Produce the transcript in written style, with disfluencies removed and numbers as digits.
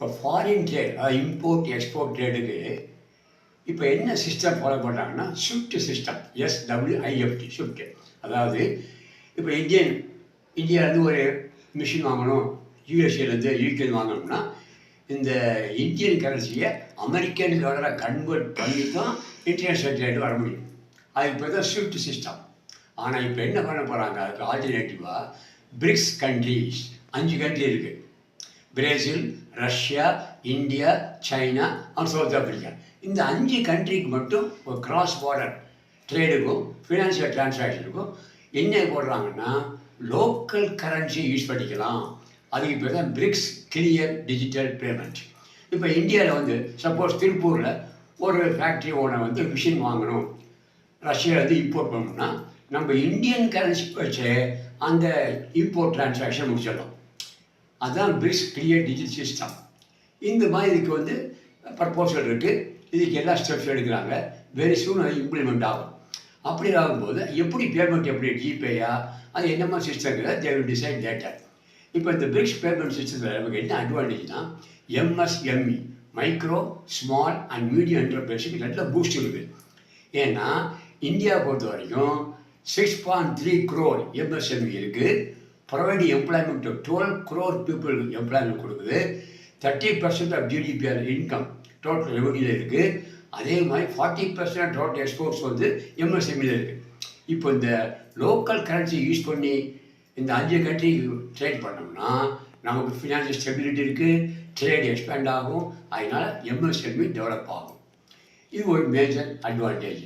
இப்போ foreign trade import export ட்ரேடுக்கு இப்போ என்ன சிஸ்டம் ஃபாலோ பண்ணுறாங்கன்னா ஷிஃப்ட் சிஸ்டம், SWIFT ஷிஃப்ட். அதாவது இப்போ இந்தியாவிலேருந்து ஒரு மிஷின் வாங்கணும், யூஎஸ்ஏலேருந்து யூகேலேருந்து வாங்கணும்னா இந்த இந்தியன் கரன்சியை அமெரிக்கன் டாலராக கன்வெர்ட் பண்ணி தான் இன்டர்நேஷ்னல் ட்ரேடு வர முடியும். அதுக்கு பேர் தான் ஷிஃப்ட் சிஸ்டம். ஆனால் இப்போ என்ன பண்ண போகிறாங்க, அதுக்கு ஆல்டர்னேட்டிவாக பிரிக்ஸ் கண்ட்ரீஸ் 5 கண்ட்ரி இருக்குது. Brazil, Russia, India, China and south Africa. இந்த 5 கண்ட்ரிக்கு மட்டும் ஒரு கிராஸ் பார்டர் ட்ரேடுக்கும் ஃபினான்ஷியல் டிரான்சாக்ஷனுக்கும் என்ன போடுறாங்கன்னா லோக்கல் கரன்சி யூஸ் பண்ணிக்கலாம். அதுக்கு பேர் தான் பிரிக்ஸ் கிளியர் டிஜிட்டல் பேமெண்ட். இப்போ இந்தியாவில் வந்து சப்போஸ் திருப்பூரில் ஒரு ஃபேக்ட்ரி ஓனர் வந்து மிஷின் வாங்கணும், ரஷ்யாவிலேருந்து இம்போர்ட் பண்ணணும்னா நம்ம இந்தியன் கரன்சி வச்சு அந்த இம்போர்ட் டிரான்சாக்ஷன் முடிச்சிடலாம். அதுதான் பிரிக்ஸ் கிளியர் டிஜிட்டல் சிஸ்டம். இந்த மாதிரி இதுக்கு வந்து ப்ரப்போசல் இருக்குது. இதுக்கு எல்லா ஸ்டெப்ஸ் எடுக்கிறாங்க. வெரி சூன் அது இம்ப்ளிமெண்ட் ஆகும். அப்படி ஆகும்போது எப்படி பேமெண்ட், எப்படி ஜிபேயா, அது என்னமா சிஸ்டங்கிறத தே வில் டிசைட் லேட்டர். இப்போ இந்த பிரிக்ஸ் பேமெண்ட் சிஸ்டத்தில் நமக்கு என்ன அட்வான்டேஜ்னா MSME micro small and medium என்டர்பிரைஸுக்கு நல்ல பூஸ்ட் இருக்குது. ஏன்னா இந்தியா பொறுத்த வரைக்கும் 6.3 crore MSME இருக்குது. ப்ரொவைடிங் எம்ப்ளாய்மெண்ட் 12 crore பீப்புளுக்கு எம்ப்ளாய்மெண்ட் கொடுக்குது. 30% ஆஃப் GDP இன்கம் டோட்டல் ரெவன்யூவில் இருக்குது. அதே மாதிரி 40% டோட்டல் எக்ஸ்போர்ட்ஸ் வந்து MSMEயில் இருக்குது. இப்போ இந்த லோக்கல் கரன்சி யூஸ் பண்ணி இந்த 5 கண்ட்ரி ட்ரேட் பண்ணோம்னா நமக்கு ஃபினான்ஷியல் ஸ்டெபிலிட்டி இருக்குது, ட்ரேட் எக்ஸ்பேண்ட் ஆகும், அதனால் MSME டெவலப் ஆகும். இது ஒரு மேஜர் அட்வான்டேஜ்.